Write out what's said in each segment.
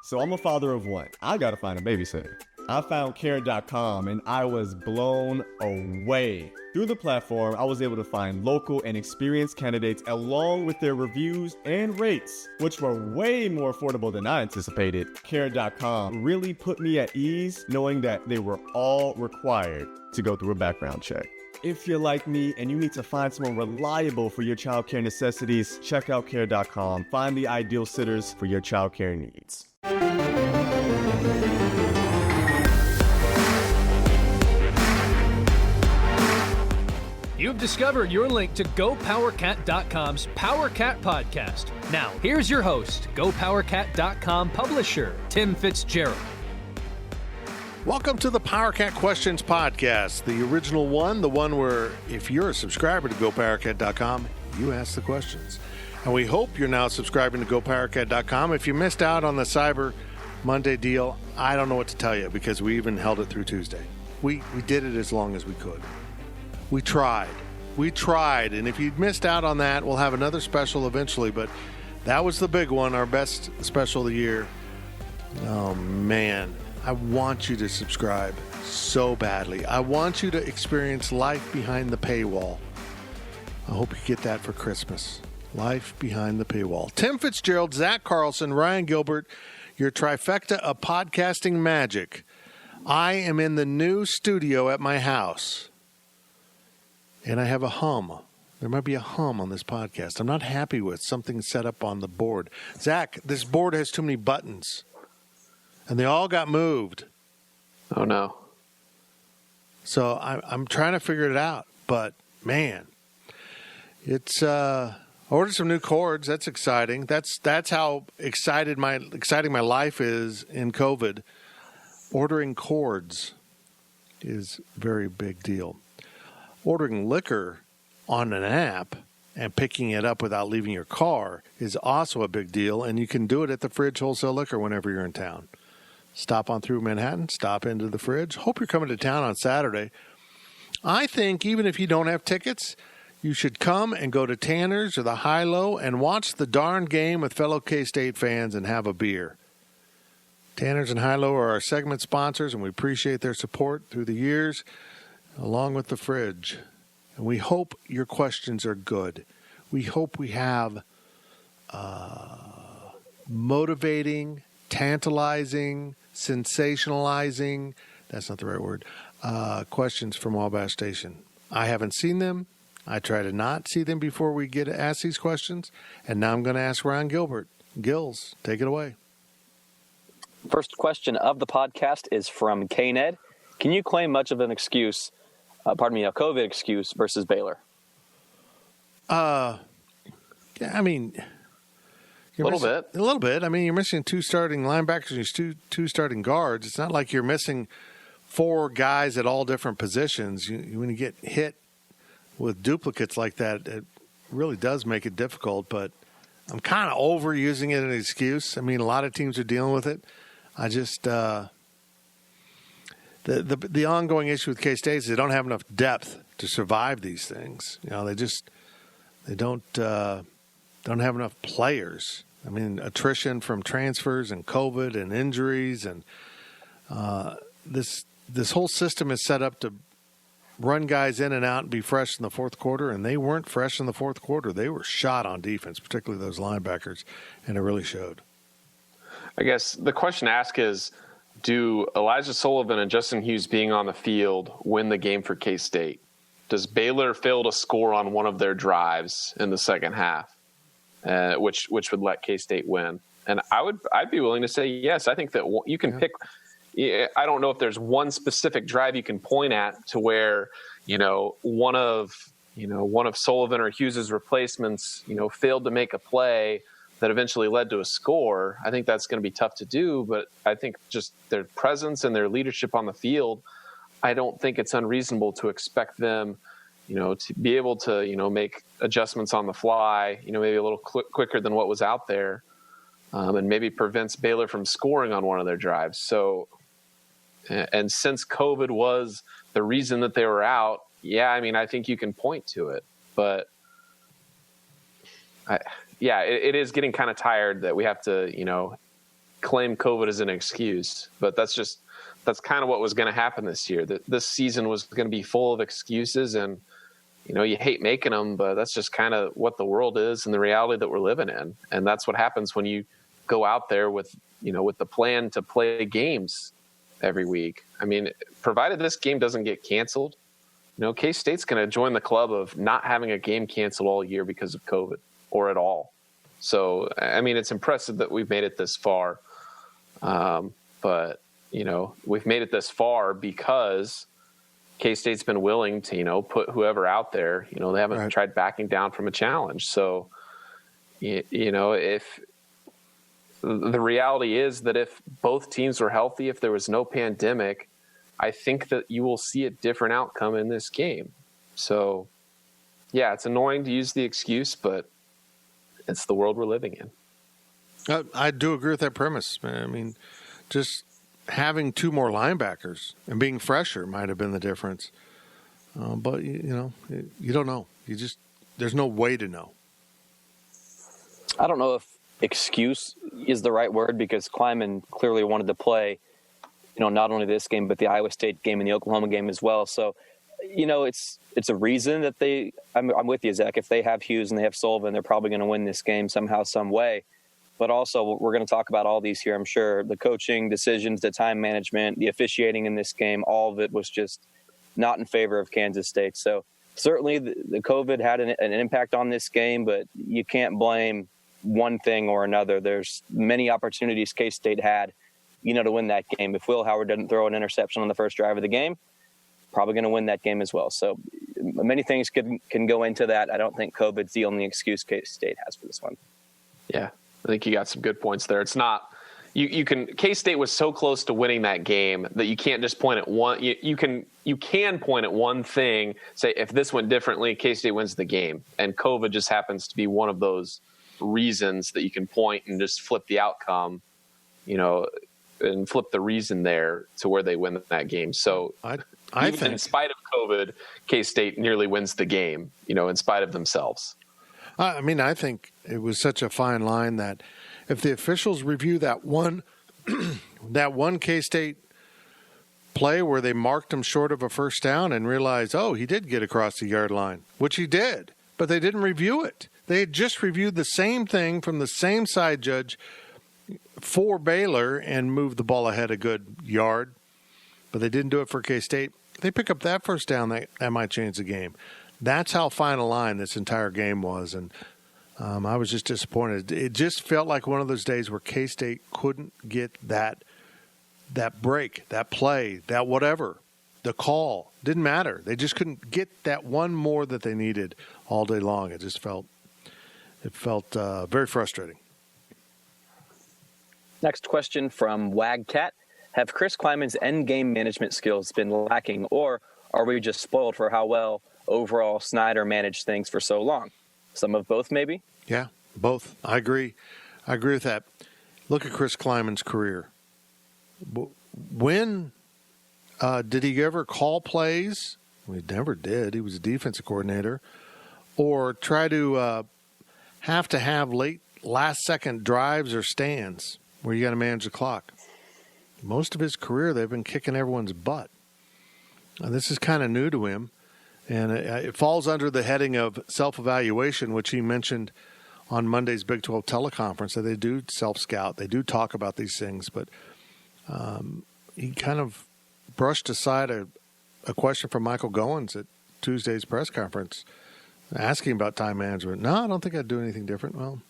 So I'm a father of one. I gotta find a babysitter. I found Care.com and I was blown away. Through the platform, I was able to find local and experienced candidates along with their reviews and rates, which were way more affordable than I anticipated. Care.com really put me at ease knowing that they were all required to go through a background check. If you're like me and you need to find someone reliable for your childcare necessities, check out Care.com. Find the ideal sitters for your childcare needs. You've discovered your link to GoPowerCat.com's PowerCat podcast. Now, here's your host, GoPowerCat.com publisher, Tim Fitzgerald. Welcome to the PowerCat Questions Podcast, the original one, the one where if you're a subscriber to GoPowerCat.com, you ask the questions. And we hope you're now subscribing to GoPowerCat.com. If you missed out on the Cyber Monday deal, I don't know what to tell you because we even held it through Tuesday. We did it as long as we could. We tried. And if you missed out on that, we'll have another special eventually, but that was the big one, our best special of the year. Oh, man. I want you to subscribe so badly. I want you to experience life behind the paywall. I hope you get that for Christmas. Life behind the paywall. Tim Fitzgerald, Zach Carlson, Ryan Gilbert, your trifecta of podcasting magic. I am in the new studio at my house. And I have a hum. There might be a hum on this podcast. I'm not happy with something set up on the board. Zach, this board has too many buttons. And they all got moved. Oh, no. So I'm trying to figure it out. But, man, it's I ordered some new cords. That's exciting. That's how exciting my life is in COVID. Ordering cords is a very big deal. Ordering liquor on an app and picking it up without leaving your car is also a big deal, and you can do it at the Fridge Wholesale Liquor whenever you're in town. Stop on through Manhattan, stop into the Fridge. Hope you're coming to town on Saturday. I think even if you don't have tickets, you should come and go to Tanner's or the High-Low and watch the darn game with fellow K-State fans and have a beer. Tanner's and High-Low are our segment sponsors, and we appreciate their support through the years, along with the Fridge. And we hope your questions are good. We hope we have motivating, tantalizing, sensationalizing, that's not the right word, questions from Wabash Station. I haven't seen them. I try to not see them before we get to ask these questions. And now I'm going to ask Ryan Gilbert. Gills, take it away. First question of the podcast is from K-Ned. Can you claim much of an excuse, a COVID excuse versus Baylor? Yeah, I mean, A little bit. I mean, you're missing two starting linebackers and two starting guards. It's not like you're missing four guys at all different positions. When you get hit with duplicates like that, it really does make it difficult. But I'm kind of overusing it as an excuse. I mean, a lot of teams are dealing with it. I just the ongoing issue with K-State is they don't have enough depth to survive these things. You know, they don't have enough players. I mean, attrition from transfers and COVID and injuries, and this whole system is set up to run guys in and out and be fresh in the fourth quarter, and they weren't fresh in the fourth quarter. They were shot on defense, particularly those linebackers, and it really showed. I guess the question to ask is, do Elijah Sullivan and Justin Hughes being on the field win the game for K-State? Does Baylor fail to score on one of their drives in the second half, which would let K-State win? And I'd be willing to say yes. I think that you can pick. I don't know if there's one specific drive you can point at to where one of Sullivan or Hughes's replacements failed to make a play that eventually led to a score. I think that's going to be tough to do, but I think just their presence and their leadership on the field, I don't think it's unreasonable to expect them, to be able to, make adjustments on the fly, maybe a little quicker than what was out there, and maybe prevents Baylor from scoring on one of their drives. So, and since COVID was the reason that they were out, I think you can point to it, but it is getting kind of tired that we have to, claim COVID as an excuse, but that's kind of what was going to happen this year. That this season was going to be full of excuses, and you hate making them, but that's just kind of what the world is and the reality that we're living in. And that's what happens when you go out there with the plan to play games every week. I mean, provided this game doesn't get canceled, K-State's going to join the club of not having a game canceled all year because of COVID or at all. So, I mean, it's impressive that we've made it this far. But, we've made it this far because K-State's been willing to, put whoever out there. They haven't tried backing down from a challenge. So, if the reality is that if both teams were healthy, if there was no pandemic, I think that you will see a different outcome in this game. So, yeah, it's annoying to use the excuse, but it's the world we're living in. I do agree with that premise. I mean, just having two more linebackers and being fresher might have been the difference. But, you don't know. There's no way to know. I don't know if excuse is the right word, because Klieman clearly wanted to play, not only this game, but the Iowa State game and the Oklahoma game as well. So, it's a reason that I'm with you, Zach. If they have Hughes and they have Sullivan, they're probably going to win this game somehow, some way. But also, we're going to talk about all these here, I'm sure. The coaching decisions, the time management, the officiating in this game, all of it was just not in favor of Kansas State. So certainly the COVID had an impact on this game, but you can't blame one thing or another. There's many opportunities K-State had, to win that game. If Will Howard didn't throw an interception on the first drive of the game, probably going to win that game as well. So many things can go into that. I don't think COVID's the only excuse K-State has for this one. Yeah, I think you got some good points there. It's not K-State was so close to winning that game that you can't just point at one. You can point at one thing, say if this went differently, K-State wins the game, and COVID just happens to be one of those reasons that you can point and just flip the outcome, and flip the reason there to where they win that game. So I think in spite of COVID, K-State nearly wins the game, in spite of themselves. I think it was such a fine line that if the officials review that one K-State play where they marked him short of a first down and realized, he did get across the yard line, which he did, but they didn't review it. They had just reviewed the same thing from the same side judge for Baylor and moved the ball ahead a good yard, but they didn't do it for K-State. They pick up that first down, that might change the game. That's how fine a line this entire game was, and I was just disappointed. It just felt like one of those days where K-State couldn't get that break, that play, that whatever, the call. Didn't matter. They just couldn't get that one more that they needed all day long. It felt very frustrating. Next question from Wagcat. Have Chris Klieman's end-game management skills been lacking, or are we just spoiled for how well overall Snyder managed things for so long? Some of both, maybe? Yeah, both. I agree with that. Look at Chris Klieman's career. When did he ever call plays? He never did. He was a defensive coordinator. Or try to have late last-second drives or stands where you got to manage the clock. Most of his career, they've been kicking everyone's butt. This is kind of new to him, and it falls under the heading of self-evaluation, which he mentioned on Monday's Big 12 teleconference, that they do self-scout. They do talk about these things, but he kind of brushed aside a question from Michael Goins at Tuesday's press conference, asking about time management. No, I don't think I'd do anything different. Well,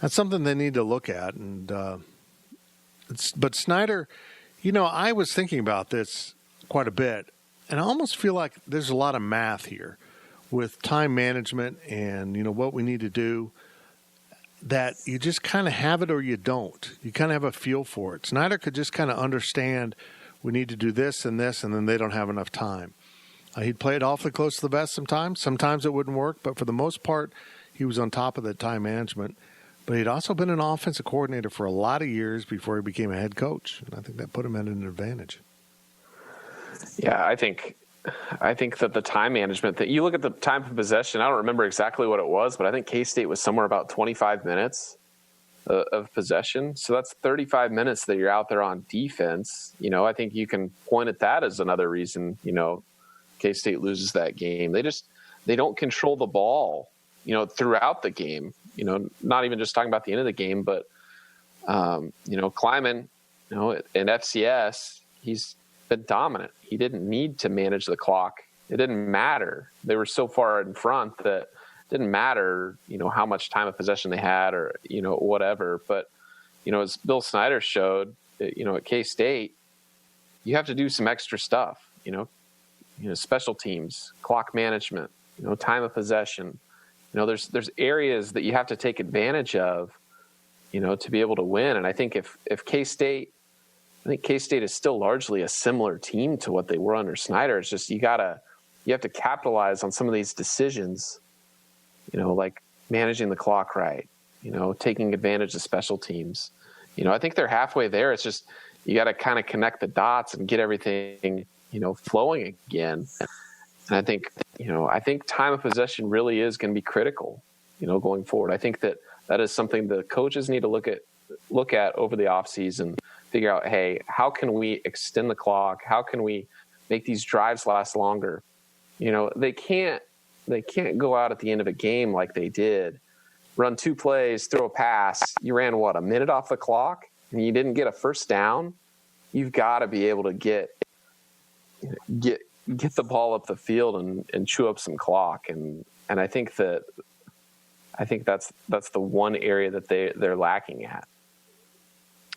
that's something they need to look at. But Snyder, I was thinking about this quite a bit, and I almost feel like there's a lot of math here with time management and, what we need to do, that you just kind of have it or you don't. You kind of have a feel for it. Snyder could just kind of understand we need to do this, and then they don't have enough time. He'd play it awfully close to the vest sometimes. Sometimes it wouldn't work, but for the most part, he was on top of the time management. But he'd also been an offensive coordinator for a lot of years before he became a head coach, and I think that put him at an advantage. Yeah, I think that the time management thing, you look at the time of possession, I don't remember exactly what it was, but I think K-State was somewhere about 25 minutes. of possession. So that's 35 minutes that you're out there on defense. I think you can point at that as another reason, K-State loses that game. They don't control the ball, throughout the game, not even just talking about the end of the game, but, Klieman, in FCS, he's been dominant. He didn't need to manage the clock. It didn't matter. They were so far in front that didn't matter, how much time of possession they had or, whatever. But, as Bill Snyder showed, at K-State, you have to do some extra stuff, special teams, clock management, time of possession. There's areas that you have to take advantage of, to be able to win. And I think if K-State is still largely a similar team to what they were under Snyder. It's just you have to capitalize on some of these decisions, like managing the clock right, taking advantage of special teams. I think they're halfway there. It's just you got to kind of connect the dots and get everything, flowing again. And I think time of possession really is going to be critical, going forward. I think that is something the coaches need to look at over the offseason, figure out, hey, how can we extend the clock? How can we make these drives last longer? They can't go out at the end of a game like they did, run 2 plays, throw a pass. You ran a minute off the clock and you didn't get a first down. You've got to be able to get the ball up the field and chew up some clock. And I think that's the one area that they're lacking at.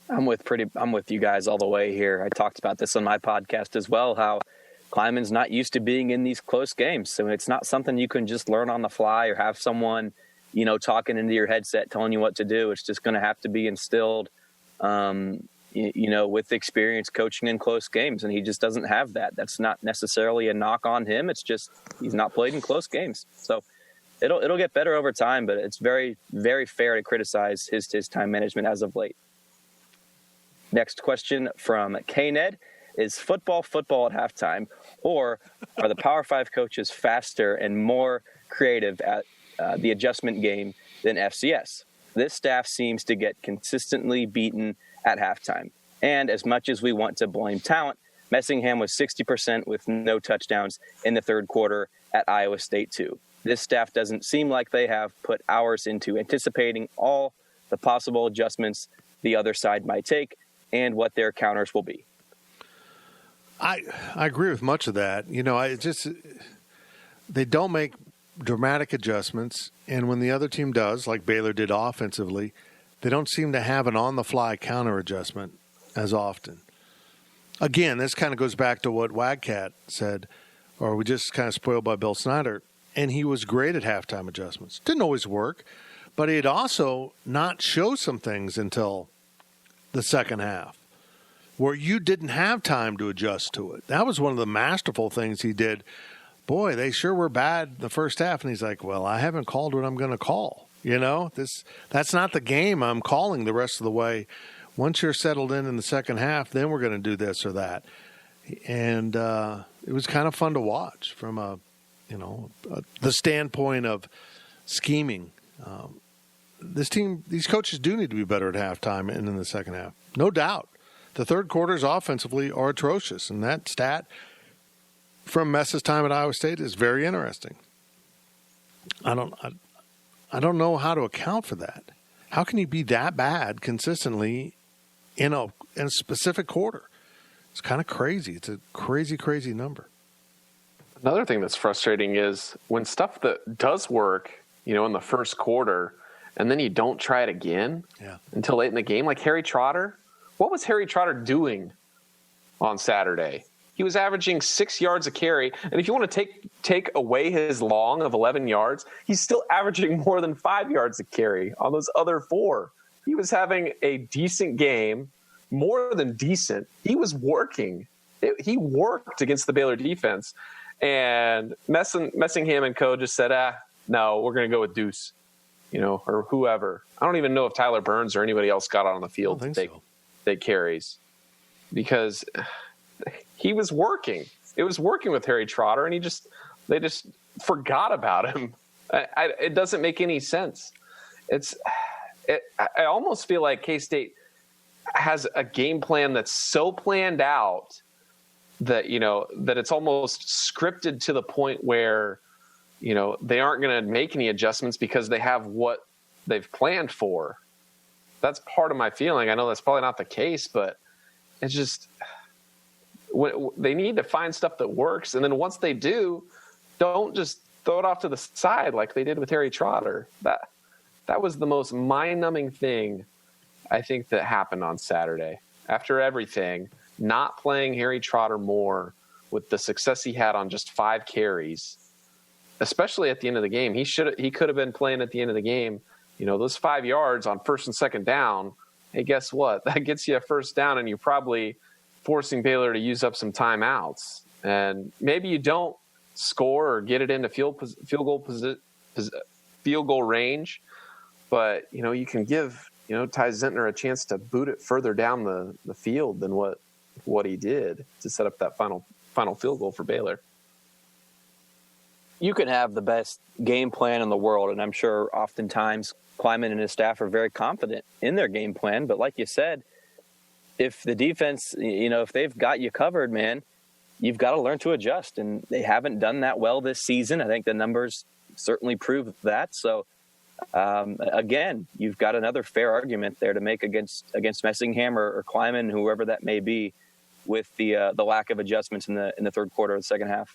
I'm with you guys all the way here. I talked about this on my podcast as well, how Klieman's not used to being in these close games. So it's not something you can just learn on the fly or have someone, talking into your headset telling you what to do. It's just going to have to be instilled, with experience coaching in close games. And he just doesn't have that. That's not necessarily a knock on him. It's just he's not played in close games. So it'll get better over time, but it's very, very fair to criticize his time management as of late. Next question from K-Ned. Is football at halftime, or are the Power 5 coaches faster and more creative at the adjustment game than FCS? This staff seems to get consistently beaten at halftime. And as much as we want to blame talent, Messingham was 60% with no touchdowns in the third quarter at Iowa State too. This staff doesn't seem like they have put hours into anticipating all the possible adjustments the other side might take and what their counters will be. I agree with much of that. They don't make dramatic adjustments, and when the other team does, like Baylor did offensively, they don't seem to have an on-the-fly counter adjustment as often. Again, this kind of goes back to what Wagcat said, or we just kind of spoiled by Bill Snyder, and he was great at halftime adjustments. Didn't always work, but he'd also not show some things until the second half, where you didn't have time to adjust to it. That was one of the masterful things he did. Boy, they sure were bad in the first half. And he's like, well, I haven't called what I'm going to call. That's not the game I'm calling the rest of the way. Once you're settled in the second half, then we're going to do this or that. And it was kind of fun to watch from the standpoint of scheming. These coaches do need to be better at halftime and in the second half. No doubt. The third quarters offensively are atrocious, and that stat from Mess's time at Iowa State is very interesting. I don't know how to account for that. How can you be that bad consistently in a specific quarter? It's kind of crazy. It's a crazy, crazy number. Another thing that's frustrating is when stuff that does work, in the first quarter, and then you don't try it again until late in the game, like Harry Trotter. What was Harry Trotter doing on Saturday? He was averaging 6 yards a carry. And if you want to take away his long of 11 yards, he's still averaging more than 5 yards a carry on those other 4. He was having a decent game, more than decent. He was working. He worked against the Baylor defense. And Messingham and co just said, no, we're going to go with Deuce, or whoever. I don't even know if Tyler Burns or anybody else got out on the field to take carries, because he was working. It was working with Harry Trotter, and they just forgot about him. It doesn't make any sense. I almost feel like K-State has a game plan that's so planned out that, that it's almost scripted to the point where, they aren't going to make any adjustments because they have what they've planned for. That's part of my feeling. I know that's probably not the case, but it's just they need to find stuff that works. And then once they do, don't just throw it off to the side like they did with Harry Trotter. That was the most mind-numbing thing I think that happened on Saturday. After everything, not playing Harry Trotter more with the success he had on just 5 carries, especially at the end of the game. He could have been playing at the end of the game. Those 5 yards on first and second down, hey, guess what? That gets you a first down, and you're probably forcing Baylor to use up some timeouts. And maybe you don't score or get it into field goal range, but you can give Ty Zentner a chance to boot it further down the field than what he did to set up that final field goal for Baylor. You can have the best game plan in the world, and I'm sure oftentimes Klieman and his staff are very confident in their game plan. But like you said, if the defense, if they've got you covered, man, you've got to learn to adjust. And they haven't done that well this season. I think the numbers certainly prove that. So, again, you've got another fair argument there to make against Messingham or Klieman, whoever that may be, with the lack of adjustments in the third quarter of the second half.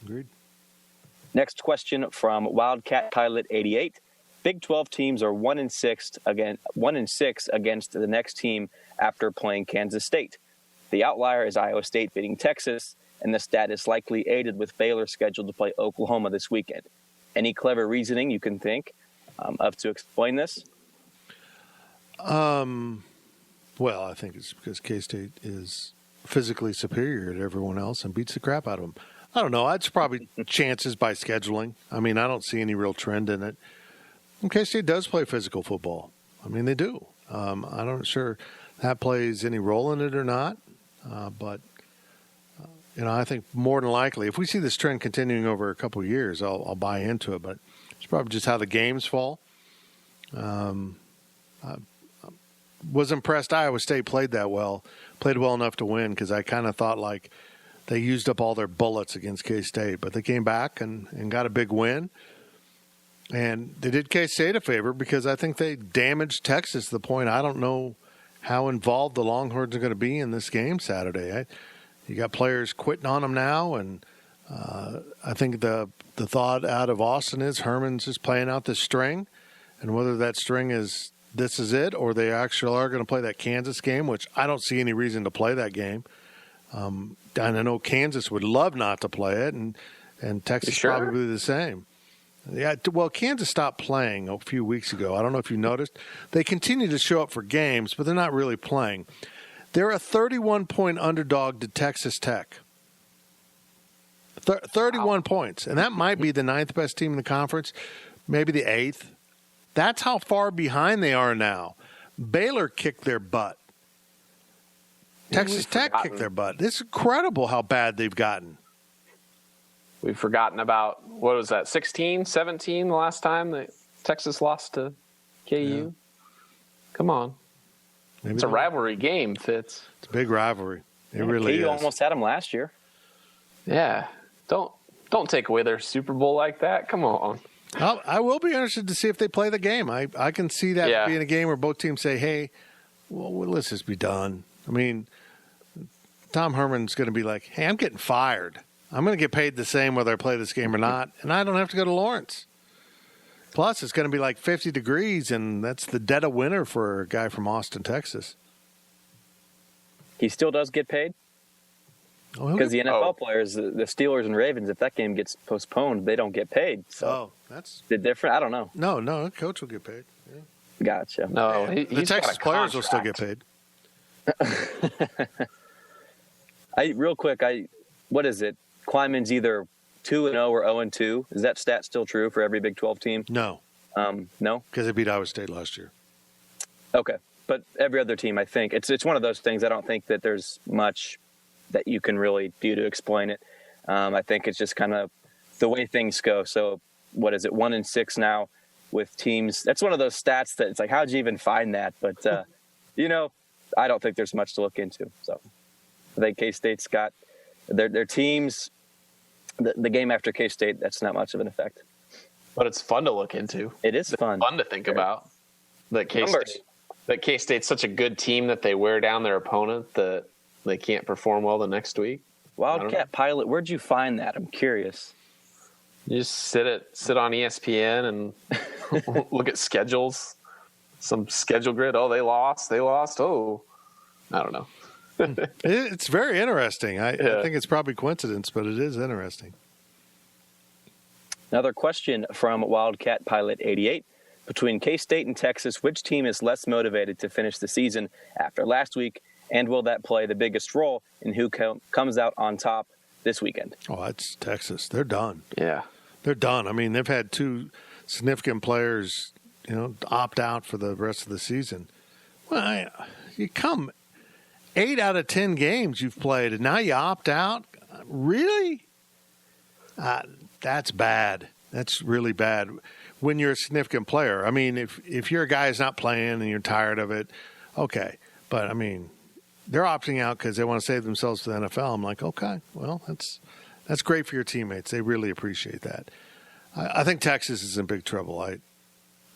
Agreed. Next question from Wildcat Pilot 88. Big 12 teams are 1-6 against the next team after playing Kansas State. The outlier is Iowa State beating Texas, and the stat is likely aided with Baylor scheduled to play Oklahoma this weekend. Any clever reasoning you can think of to explain this? Well, I think it's because K-State is physically superior to everyone else and beats the crap out of them. I don't know. It's probably chances by scheduling. I mean, I don't see any real trend in it. And K-State does play physical football. I mean, they do. I'm not sure that plays any role in it or not. But I think more than likely, if we see this trend continuing over a couple of years, I'll buy into it. But it's probably just how the games fall. I was impressed Iowa State played well enough to win, because I kind of thought like they used up all their bullets against K-State. But they came back and got a big win. And they did K-State a favor because I think they damaged Texas to the point I don't know how involved the Longhorns are going to be in this game Saturday. You got players quitting on them now, and I think the thought out of Austin is Herman's just playing out this string, and whether that string is this is it or they actually are going to play that Kansas game, which I don't see any reason to play that game. And I know Kansas would love not to play it, and Texas probably the same. Yeah, well, Kansas stopped playing a few weeks ago. I don't know if you noticed. They continue to show up for games, but they're not really playing. They're a 31-point underdog to Texas Tech. 31 points, and that might be the 9th best team in the conference, maybe the 8th. That's how far behind they are now. Baylor kicked their butt. Texas Tech kicked their butt. It's incredible how bad they've gotten. We've forgotten about, what was that, 16, 17 the last time that Texas lost to KU? Yeah. Come on. Maybe it's a rivalry game, Fitz. It's a big rivalry. It really KU is. almost had them last year. Yeah. Don't take away their Super Bowl like that. Come on. I will be interested to see if they play the game. I can see that being a game where both teams say, hey, well, let's just be done. I mean, Tom Herman's going to be like, hey, I'm getting fired. I'm going to get paid the same whether I play this game or not, and I don't have to go to Lawrence. Plus, it's going to be like 50 degrees, and that's the dead of winter for a guy from Austin, Texas. He still does get paid? Because the NFL players, the Steelers and Ravens, if that game gets postponed, they don't get paid. So that's the different. I don't know. No, coach will get paid. Yeah. Gotcha. No, the Texas players will still get paid. Real quick, what is it? Klieman's either 2-0 or 0-2. Is that stat still true for every Big 12 team? No. No? Because they beat Iowa State last year. Okay. But every other team, I think. It's one of those things. I don't think that there's much that you can really do to explain it. I think it's just kind of the way things go. So what is it, 1-6 now? with teams. That's one of those stats that it's like, how'd you even find that? But, I don't think there's much to look into. So I think K-State's got their teams. The game after K-State, that's not much of an effect. But it's fun to look into. It is fun to think about. That K-State's such a good team that they wear down their opponent that they can't perform well the next week. Wildcat Pilot, where'd you find that? I'm curious. You just sit on ESPN and look at schedules, some schedule grid. Oh, they lost. Oh, I don't know. It's very interesting. I think it's probably coincidence, but it is interesting. Another question from Wildcat Pilot 88. Between K-State and Texas, which team is less motivated to finish the season after last week, and will that play the biggest role in who comes out on top this weekend? Oh, that's Texas. They're done. Yeah. They're done. I mean, they've had two significant players, opt out for the rest of the season. Well, you come 8 out of 10 games you've played, and now you opt out? Really? That's bad. That's really bad when you're a significant player. I mean, if you're a guy who's not playing and you're tired of it, okay. But, I mean, they're opting out because they want to save themselves to the NFL. I'm like, okay, well, that's great for your teammates. They really appreciate that. I think Texas is in big trouble.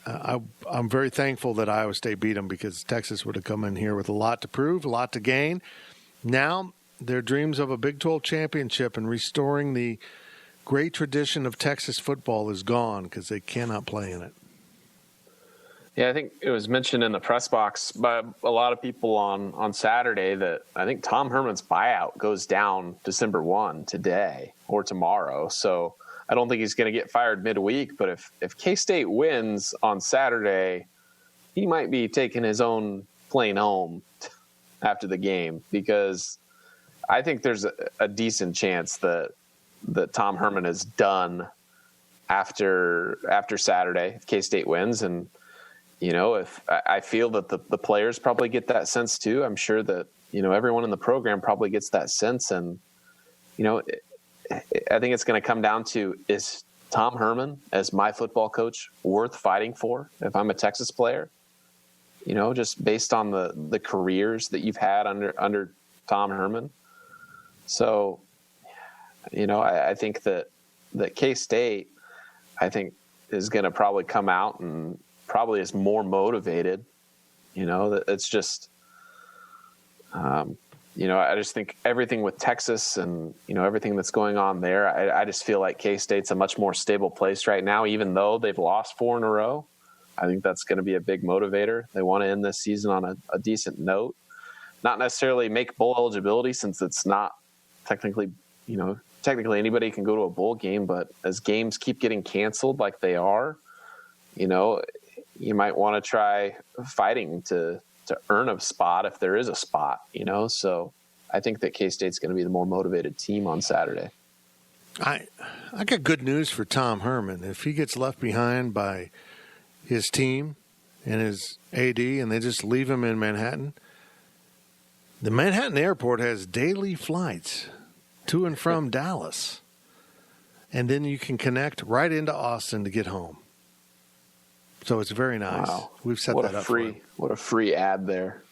I'm very thankful that Iowa State beat them because Texas would have come in here with a lot to prove, a lot to gain. Now their dreams of a Big 12 championship and restoring the great tradition of Texas football is gone because they cannot play in it. Yeah, I think it was mentioned in the press box by a lot of people on Saturday that I think Tom Herman's buyout goes down December 1 today or tomorrow. So I don't think he's going to get fired midweek. But if K-State wins on Saturday, he might be taking his own plane home after the game because I think there's a decent chance that Tom Herman is done after Saturday if K-State wins. And if I feel that the players probably get that sense too. I'm sure that, everyone in the program probably gets that sense. And, I think it's going to come down to, is Tom Herman as my football coach worth fighting for if I'm a Texas player? Just based on the careers that you've had under Tom Herman. So, I think that K-State, I think, is going to probably come out and probably is more motivated. It's just, I just think everything with Texas and, everything that's going on there, I just feel like K-State's a much more stable place right now, even though they've lost 4 in a row. I think that's going to be a big motivator. They want to end this season on a decent note, not necessarily make bowl eligibility since it's not technically anybody can go to a bowl game, but as games keep getting canceled like they are, you might want to try fighting to earn a spot if there is a spot, So I think that K-State's going to be the more motivated team on Saturday. I got good news for Tom Herman. If he gets left behind by his team and his AD and they just leave him in Manhattan, the Manhattan airport has daily flights to and from Dallas. And then you can connect right into Austin to get home. So it's very nice. Wow. We've set that up for him. What a free ad there.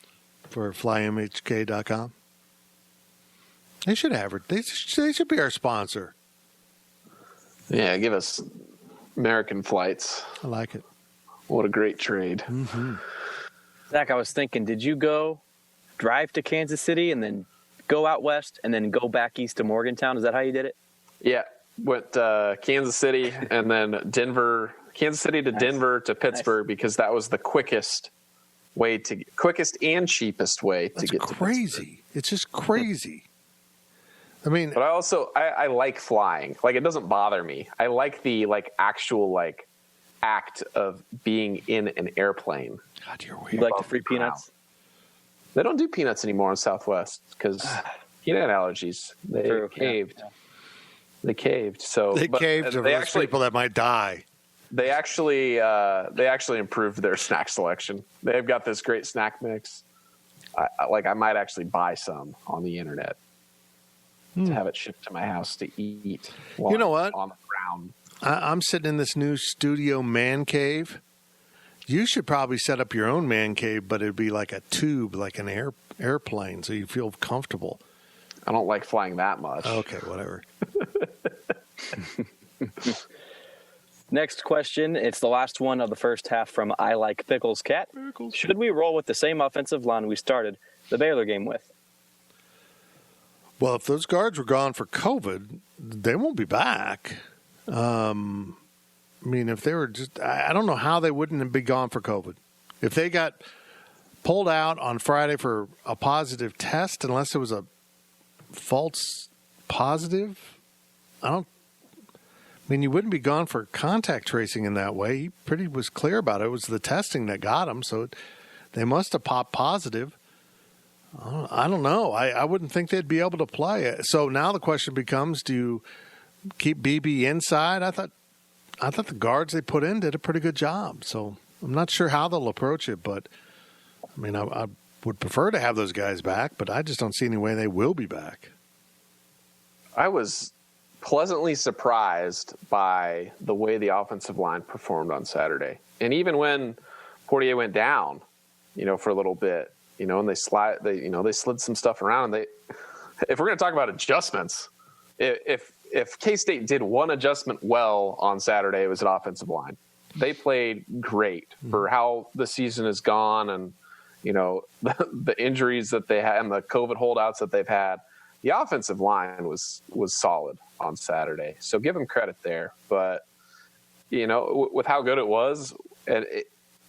For flymhk.com. They should have it. They should be our sponsor. Yeah, give us American flights. I like it. What a great trade. Mm-hmm. Zach, I was thinking, did you go drive to Kansas City and then go out west and then go back east to Morgantown? Is that how you did it? Yeah. Went Kansas City and then Denver, Kansas City to Denver to Pittsburgh because that was the quickest and cheapest way to get to Pittsburgh. Crazy. It's just crazy. I mean, but I like flying. Like, it doesn't bother me. I like the actual act of being in an airplane. God, you're weird. You like the free peanuts? They don't do peanuts anymore in Southwest because peanut allergies. They caved. Yeah. They caved. So they caved to those people that might die. They actually improved their snack selection. They've got this great snack mix. I might actually buy some on the internet to have it shipped to my house to eat. You know what? On the ground. I'm sitting in this new studio man cave. You should probably set up your own man cave, but it'd be like a tube, like an airplane, so you feel comfortable. I don't like flying that much. Okay, whatever. Next question. It's the last one of the first half from I Like Pickles Cat. Should we roll with the same offensive line we started the Baylor game with? Well, if those guards were gone for COVID, they won't be back. I mean, if they were just, I don't know how they wouldn't have been gone for COVID. If they got pulled out on Friday for a positive test, unless it was a false positive, I mean, you wouldn't be gone for contact tracing in that way. He pretty was clear about it. It was the testing that got him, so they must have popped positive. I don't know. I wouldn't think they'd be able to play. So now the question becomes, do you keep BB inside? I thought the guards they put in did a pretty good job. So I'm not sure how they'll approach it, but I mean, I would prefer to have those guys back, but I just don't see any way they will be back. I was pleasantly surprised by the way the offensive line performed on Saturday. And even when Poitier went down, for a little bit, and they slid some stuff around. And if we're going to talk about adjustments, if K-State did one adjustment well on Saturday, it was an offensive line. They played great for how the season has gone, and the injuries that they had and the COVID holdouts that they've had. The offensive line was solid on Saturday, so give them credit there. But with how good it was,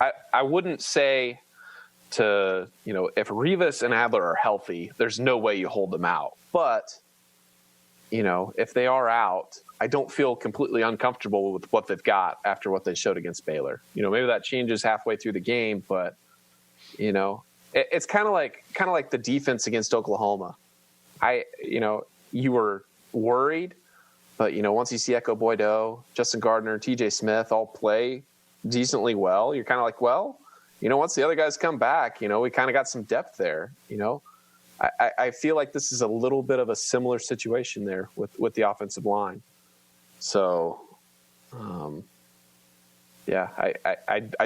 I wouldn't say to if Rivas and Adler are healthy, there's no way you hold them out. But if they are out, I don't feel completely uncomfortable with what they've got after what they showed against Baylor. Maybe that changes halfway through the game, but it's kind of like the defense against Oklahoma. You were worried, but once you see Echo Boydo, Justin Gardner, TJ Smith all play decently well, you're kind of like, well, once the other guys come back, we kind of got some depth there. I feel like this is a little bit of a similar situation there with the offensive line. So, I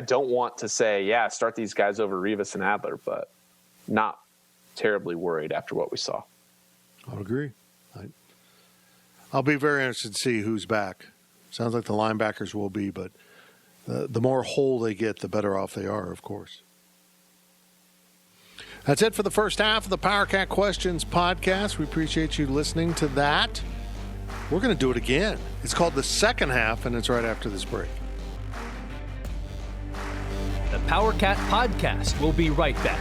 don't want to say, start these guys over Rivas and Adler, but not terribly worried after what we saw. I would agree. I'll be very interested to see who's back. Sounds like the linebackers will be, but the more whole they get, the better off they are, of course. That's it for the first half of the PowerCat Questions podcast. We appreciate you listening to that. We're going to do it again. It's called the second half, and it's right after this break. The PowerCat podcast will be right back.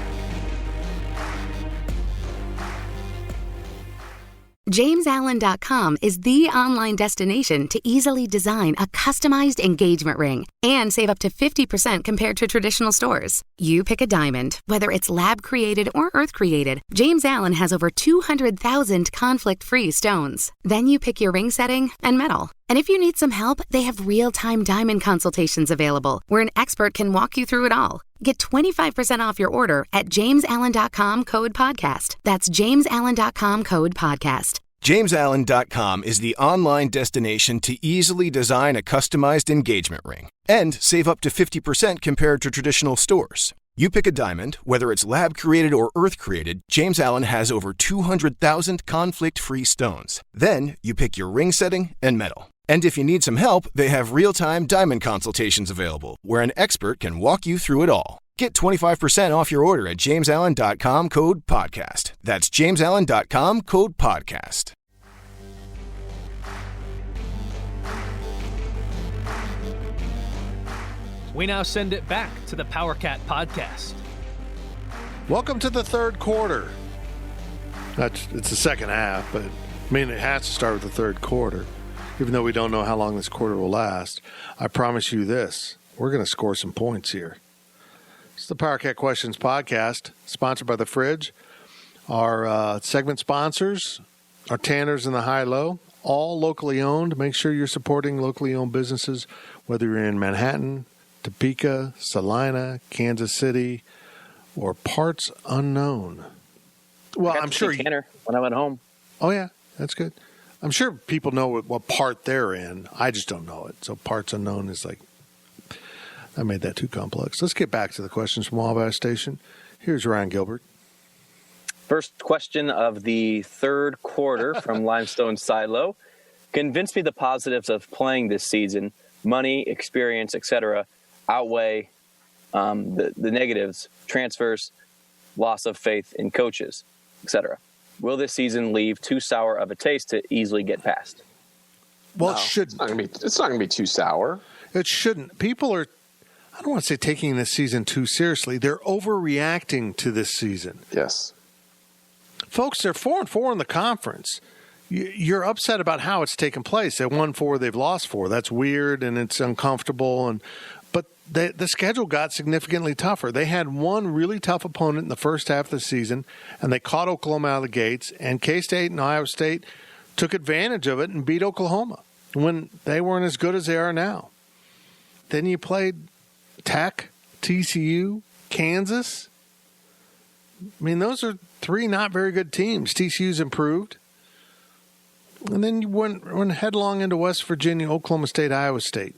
JamesAllen.com is the online destination to easily design a customized engagement ring and save up to 50% compared to traditional stores. You pick a diamond, whether it's lab-created or earth-created, James Allen has over 200,000 conflict-free stones. Then you pick your ring setting and metal. And if you need some help, they have real-time diamond consultations available where an expert can walk you through it all. Get 25% off your order at JamesAllen.com code podcast. That's JamesAllen.com code podcast. JamesAllen.com is the online destination to easily design a customized engagement ring and save up to 50% compared to traditional stores. You pick a diamond, whether it's lab-created or earth-created, James Allen has over 200,000 conflict-free stones. Then you pick your ring setting and metal. And if you need some help, they have real-time diamond consultations available where an expert can walk you through it all. Get 25% off your order at JamesAllen.com code podcast. That's JamesAllen.com code podcast. We now send it back to the PowerCat podcast. Welcome to the third quarter. It's the second half, but it has to start with the third quarter. Even though we don't know how long this quarter will last, I promise you this, we're going to score some points here. It's the PowerCat Questions podcast, sponsored by The Fridge. Our segment sponsors are Tanner's and the High-Low, all locally owned. Make sure you're supporting locally owned businesses, whether you're in Manhattan, Topeka, Salina, Kansas City, or parts unknown. Well, I'm sure Tanner when I went home. Oh, yeah, that's good. I'm sure people know what part they're in. I just don't know it. So parts unknown is like, I made that too complex. Let's get back to the questions from Wabash Station. Here's Ryan Gilbert. First question of the third quarter from Limestone Silo. Convince me the positives of playing this season, money, experience, etc., outweigh the negatives, transfers, loss of faith in coaches, etc. Will this season leave too sour of a taste to easily get past? Well, No, it shouldn't. It's not going to be too sour. It shouldn't. People are, I don't want to say taking this season too seriously. They're overreacting to this season. Yes. Folks, they're 4-4 in the conference. You're upset about how it's taken place. They won 4, they've lost 4. That's weird and it's uncomfortable. But the schedule got significantly tougher. They had one really tough opponent in the first half of the season, and they caught Oklahoma out of the gates. And K-State and Iowa State took advantage of it and beat Oklahoma when they weren't as good as they are now. Then you played Tech, TCU, Kansas. I mean, those are 3 not very good teams. TCU's improved. And then you went headlong into West Virginia, Oklahoma State, Iowa State.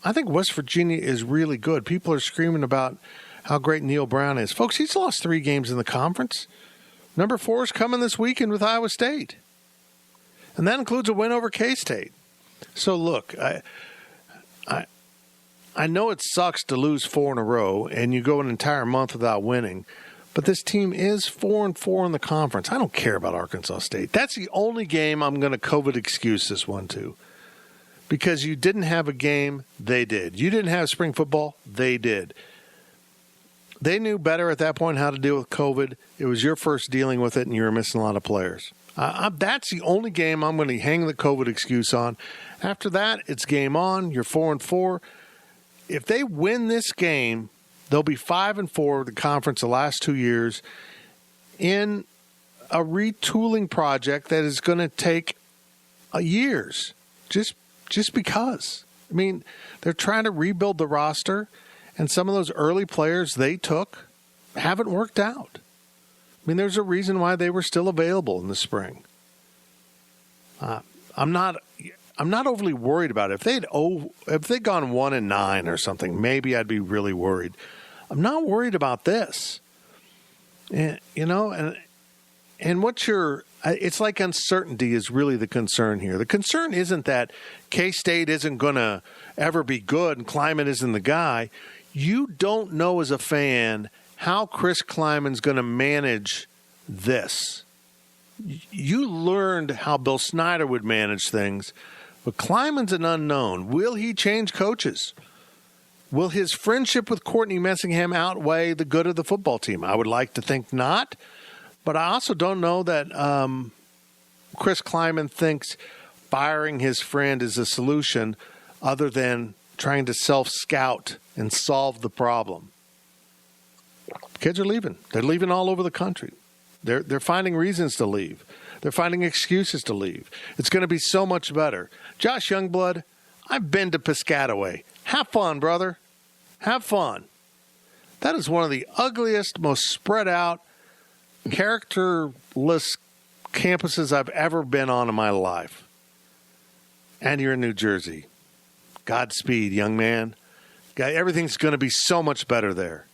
I think West Virginia is really good. People are screaming about how great Neil Brown is. Folks, he's lost 3 games in the conference. Number 4 is coming this weekend with Iowa State. And that includes a win over K-State. So, look, I know it sucks to lose 4 in a row and you go an entire month without winning. But this team is 4-4 in the conference. I don't care about Arkansas State. That's the only game I'm going to COVID excuse this one to. Because you didn't have a game, they did. You didn't have spring football, they did. They knew better at that point how to deal with COVID. It was your first dealing with it, and you were missing a lot of players. That's the only game I'm going to hang the COVID excuse on. After that, it's game on. You're 4-4. If they win this game, they'll be 5-4 the conference the last 2 years in a retooling project that is going to take years. Just because. I mean, they're trying to rebuild the roster, and some of those early players they took haven't worked out. I mean, there's a reason why they were still available in the spring. I'm not overly worried about it. If they'd gone 1-9 or something, maybe I'd be really worried. I'm not worried about this. And, it's like uncertainty is really the concern here. The concern isn't that K-State isn't going to ever be good and Kleiman isn't the guy. You don't know as a fan how Chris Kleiman's going to manage this. You learned how Bill Snyder would manage things, but Kleiman's an unknown. Will he change coaches? Will his friendship with Courtney Messingham outweigh the good of the football team? I would like to think not. But I also don't know that Chris Kleiman thinks firing his friend is a solution other than trying to self-scout and solve the problem. Kids are leaving. They're leaving all over the country. They're finding reasons to leave. They're finding excuses to leave. It's going to be so much better. Josh Youngblood, I've been to Piscataway. Have fun, brother. Have fun. That is one of the ugliest, most spread out, characterless campuses I've ever been on in my life. And you're in New Jersey. Godspeed, young man. Everything's going to be so much better there.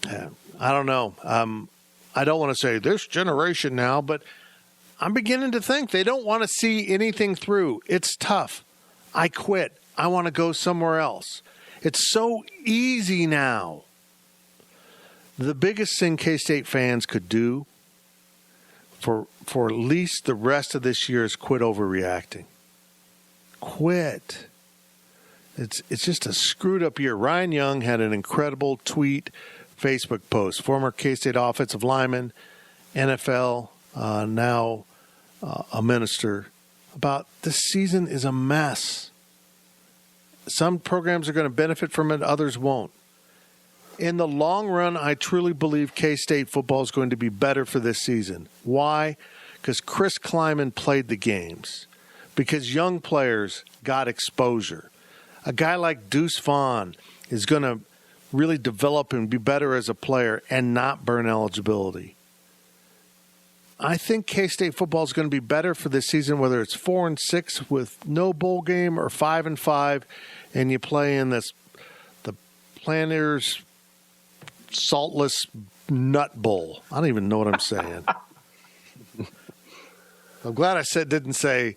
I don't know. I don't want to say this generation now, but I'm beginning to think they don't want to see anything through. It's tough. I quit. I want to go somewhere else. It's so easy now. The biggest thing K-State fans could do for at least the rest of this year is quit overreacting. Quit. It's just a screwed up year. Ryan Young had an incredible tweet, Facebook post. Former K-State offensive lineman, NFL, now a minister, about this season is a mess. Some programs are going to benefit from it, others won't. In the long run, I truly believe K-State football is going to be better for this season. Why? Because Chris Kleiman played the games. Because young players got exposure. A guy like Deuce Vaughn is going to really develop and be better as a player and not burn eligibility. I think K-State football is going to be better for this season, whether it's 4-6 with no bowl game or 5-5, and you play in the Planters Saltless Nut Bowl. I don't even know what I'm saying. I'm glad I didn't say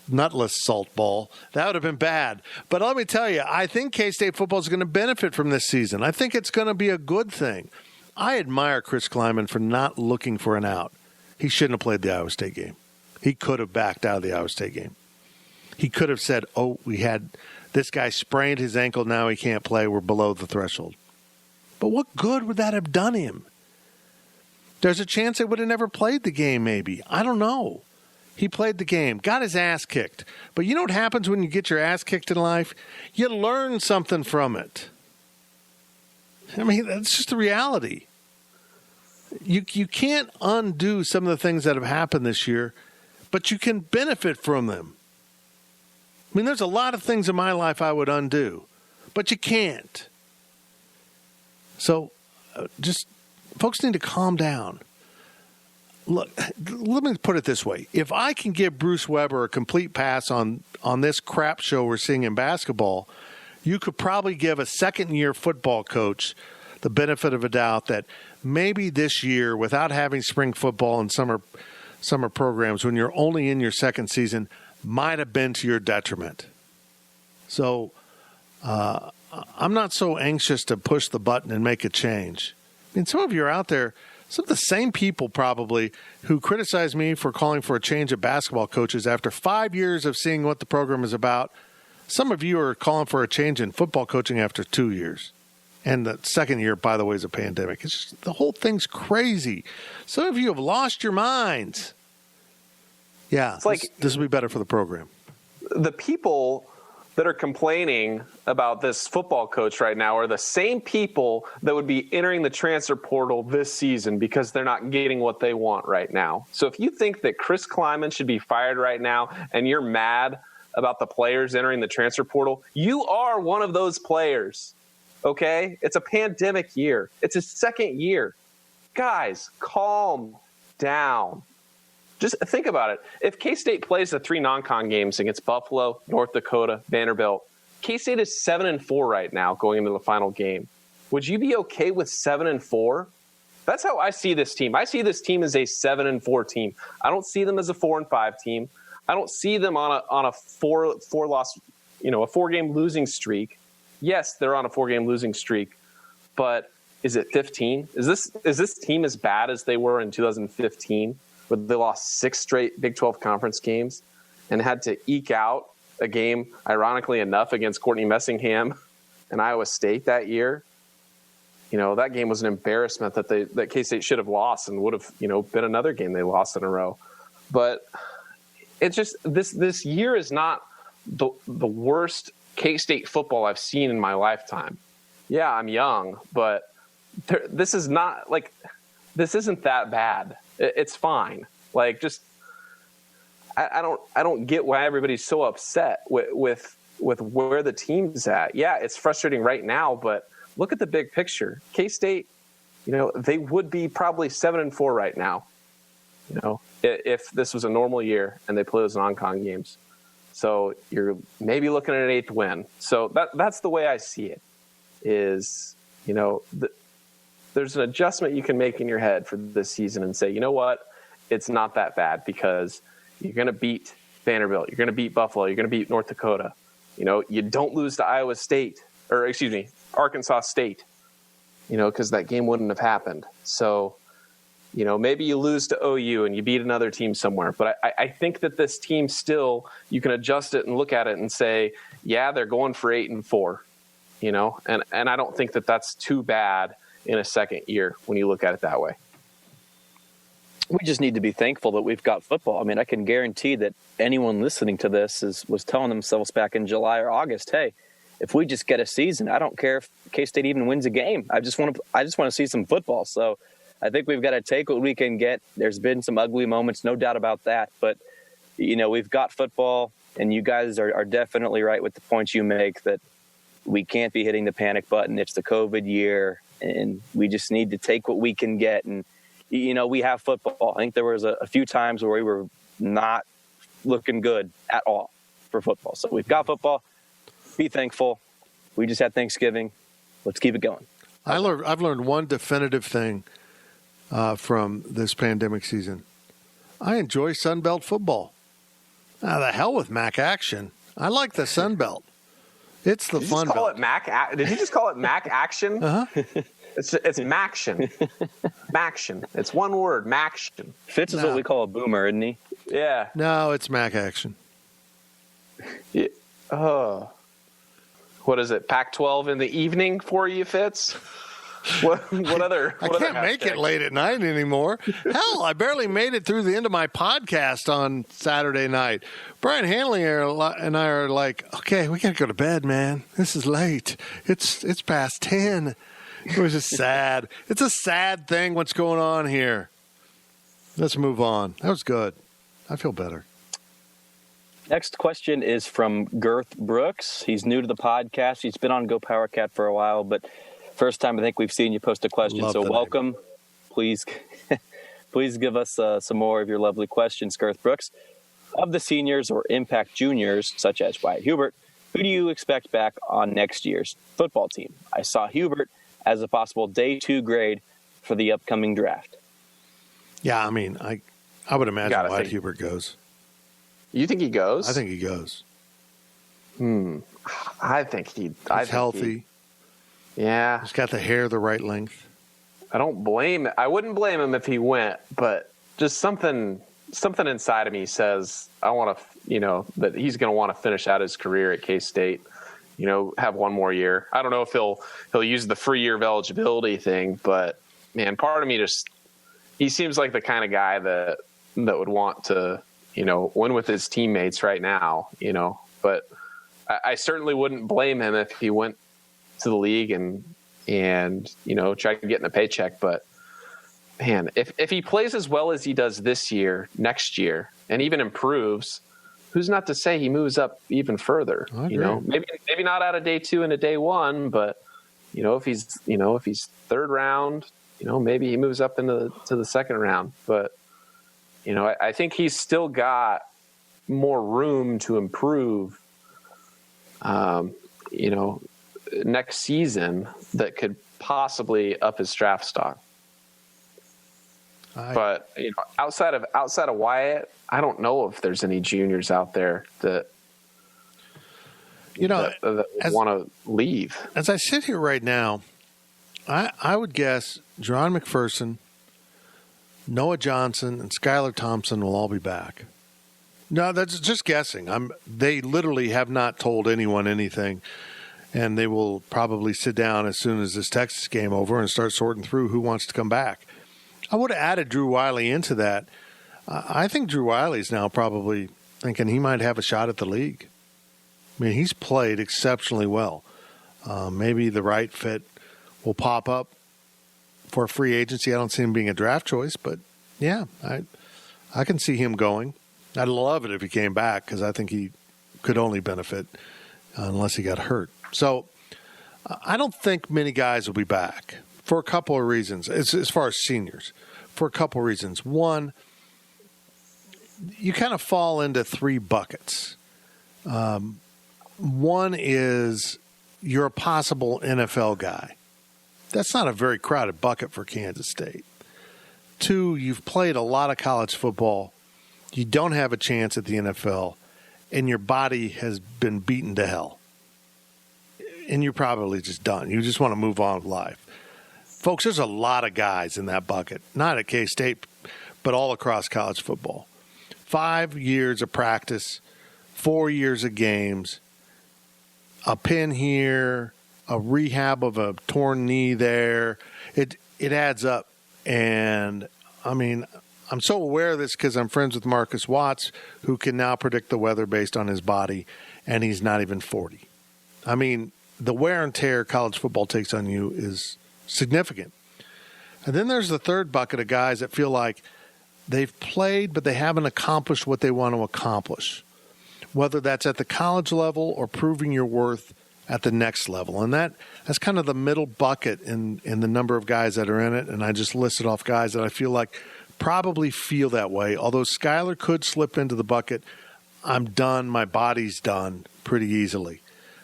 Nutless Salt Bowl. That would have been bad. But let me tell you, I think K-State football is going to benefit from this season. I think it's going to be a good thing. I admire Chris Klieman for not looking for an out. He shouldn't have played the Iowa State game. He could have backed out of the Iowa State game. He could have said, we had this guy sprained his ankle, now he can't play, we're below the threshold. But what good would that have done him? There's a chance they would have never played the game, maybe. I don't know. He played the game, got his ass kicked. But you know what happens when you get your ass kicked in life? You learn something from it. I mean, that's just the reality. You can't undo some of the things that have happened this year, but you can benefit from them. I mean, there's a lot of things in my life I would undo, but you can't. So just folks need to calm down. Look, let me put it this way. If I can give Bruce Weber a complete pass on this crap show we're seeing in basketball, you could probably give a second-year football coach the benefit of a doubt that maybe this year, without having spring football and summer programs, when you're only in your second season, might have been to your detriment. So I'm not so anxious to push the button and make a change. I mean, some of you are out there, some of the same people probably who criticize me for calling for a change of basketball coaches after 5 years of seeing what the program is about. Some of you are calling for a change in football coaching after 2 years. And the second year, by the way, is a pandemic. It's just, the whole thing's crazy. Some of you have lost your minds. Yeah, this will be better for the program. The people that are complaining about this football coach right now are the same people that would be entering the transfer portal this season because they're not getting what they want right now. So if you think that Chris Klieman should be fired right now and you're mad about the players entering the transfer portal, you are one of those players. Okay? It's a pandemic year. It's his second year. Guys, calm down. Just think about it. If K-State plays the 3 non-con games against Buffalo, North Dakota, Vanderbilt, K-State is 7-4 right now going into the final game. Would you be okay with 7-4? That's how I see this team. I see this team as a 7-4 team. I don't see them as a 4-5 team. I don't see them on a four loss, a 4-game losing streak. Yes, they're on a 4-game losing streak, but is it 15? Is this team as bad as they were in 2015, where they lost 6 straight Big 12 conference games and had to eke out a game, ironically enough, against Courtney Messingham and Iowa State that year? That game was an embarrassment that K-State should have lost and would have, been another game they lost in a row. But it's just this year is not the worst K-State football I've seen in my lifetime. Yeah, I'm young, but this isn't that bad. It's fine. I don't get why everybody's so upset with where the team's at. Yeah, it's frustrating right now, but look at the big picture. K-State, they would be probably 7-4 right now. If this was a normal year and they play those non-con games. So you're maybe looking at an 8th win. So that's the way I see it. Is there's an adjustment you can make in your head for this season and say, you know what, it's not that bad because you're going to beat Vanderbilt, you're going to beat Buffalo, you're going to beat North Dakota. You don't lose to Arkansas State. Because that game wouldn't have happened. So. Maybe you lose to OU and you beat another team somewhere. But I think that this team still, you can adjust it and look at it and say, yeah, they're going for 8-4, and I don't think that that's too bad in a second year when you look at it that way. We just need to be thankful that we've got football. I mean, I can guarantee that anyone listening to this was telling themselves back in July or August, hey, if we just get a season, I don't care if K-State even wins a game. I just want to see some football. So I think we've got to take what we can get. There's been some ugly moments, no doubt about that. But, we've got football, and you guys are definitely right with the points you make that we can't be hitting the panic button. It's the COVID year, and we just need to take what we can get. And, we have football. I think there was a few times where we were not looking good at all for football. So we've got football. Be thankful. We just had Thanksgiving. Let's keep it going. I've learned one definitive thing from this pandemic season. I enjoy Sunbelt football. The hell with MAC action. I like the Sunbelt. It's the fun belt. Did you just call it MAC action? Uh-huh. It's Maction. Maction. It's one word, Maction. Fitz is what we call a boomer, isn't he? Yeah. No, it's MAC action. Yeah. Oh. What is it? Pac-12 in the evening for you, Fitz? What other? I can't make it late at night anymore. Hell, I barely made it through the end of my podcast on Saturday night. Brian Hanley and I are like, okay, we got to go to bed, man. This is late. It's past 10. It was just sad. It's a sad thing what's going on here. Let's move on. That was good. I feel better. Next question is from Girth Brooks. He's new to the podcast. He's been on Go Power Cat for a while, but first time I think we've seen you post a question. Love so welcome. Name. Please give us some more of your lovely questions, Girth Brooks. Of the seniors or impact juniors, such as Wyatt Hubert, who do you expect back on next year's football team? I saw Hubert as a possible day 2 grade for the upcoming draft. Yeah, I mean, I would imagine Wyatt Hubert goes. You think he goes? I think he goes. I think he's healthy. Yeah. He's got the hair the right length. I wouldn't blame him if he went, but just something inside of me says I want to, that he's going to want to finish out his career at K-State, have one more year. I don't know if he'll use the free year of eligibility thing, but man, part of me he seems like the kind of guy that would want to, win with his teammates right now, but I certainly wouldn't blame him if he went to the league and tried getting a paycheck. But man, if he plays as well as he does this year, next year, and even improves, who's not to say he moves up even further? Maybe not out of day 2 into day 1, but if he's third round, maybe he moves up into the second round. But I think he's still got more room to improve. Next season that could possibly up his draft stock. But outside of Wyatt, I don't know if there's any juniors out there that want to leave. As I sit here right now, I would guess John McPherson, Noah Johnson, and Skylar Thompson will all be back. No, that's just guessing. They literally have not told anyone anything, and they will probably sit down as soon as this Texas game over and start sorting through who wants to come back. I would have added Drew Wiley into that. I think Drew Wiley's now probably thinking he might have a shot at the league. I mean, he's played exceptionally well. Maybe the right fit will pop up for free agency. I don't see him being a draft choice, but yeah, I can see him going. I'd love it if he came back because I think he could only benefit unless he got hurt. So I don't think many guys will be back for a couple of reasons, as far as seniors, for a couple of reasons. One, you kind of fall into 3 buckets. One is you're a possible NFL guy. That's not a very crowded bucket for Kansas State. 2, you've played a lot of college football. You don't have a chance at the NFL, and your body has been beaten to hell. And you're probably just done. You just want to move on with life. Folks, there's a lot of guys in that bucket, not at K-State, but all across college football. 5 years of practice, 4 years of games, a pin here, a rehab of a torn knee there. It adds up. And, I mean, I'm so aware of this because I'm friends with Marcus Watts, who can now predict the weather based on his body, and he's not even 40. I mean, the wear and tear college football takes on you is significant. And then there's the third bucket of guys that feel like they've played, but they haven't accomplished what they want to accomplish, whether that's at the college level or proving your worth at the next level. And that's kind of the middle bucket in the number of guys that are in it. And I just listed off guys that I feel like probably feel that way. Although Skylar could slip into the bucket, I'm done, my body's done pretty easily.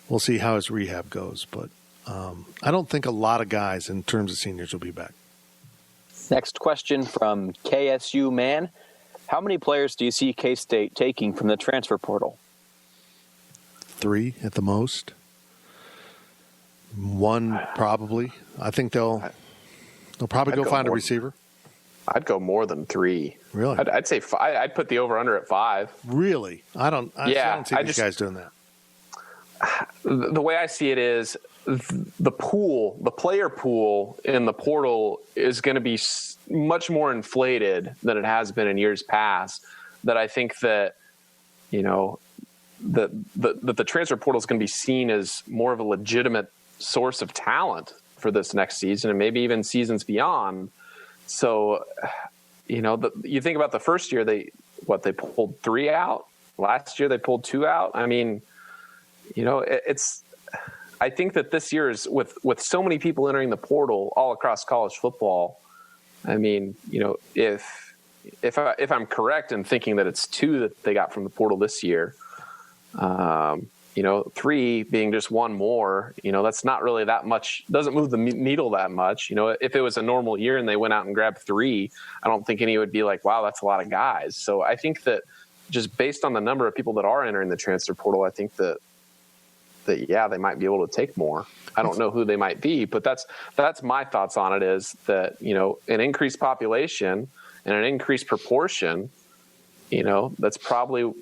We'll see how his rehab goes. But I don't think a lot of guys in terms of seniors will be back. Next question from KSU Man. How many players do you see K-State taking from the transfer portal? 3 at the most. 1 probably. I think they'll probably go find a receiver. I'd go more than 3. Really? I'd say 5. I'd put the over-under at 5. Really? I don't see these guys doing that. The way I see it is the player pool in the portal is going to be much more inflated than it has been in years past. That I think that, that the transfer portal is going to be seen as more of a legitimate source of talent for this next season and maybe even seasons beyond. So, you think about the first year, they pulled 3 out. Last year they pulled 2 out. I mean, I think that this year is with so many people entering the portal all across college football. I mean, if I'm correct in thinking that it's 2 that they got from the portal this year, 3 being just 1 more, that's not really that much, doesn't move the needle that much. If it was a normal year and they went out and grabbed 3, I don't think any would be like, wow, that's a lot of guys. So I think that just based on the number of people that are entering the transfer portal, I think that yeah, they might be able to take more. I don't know who they might be, but that's my thoughts on it is that, an increased population and an increased proportion, that's probably,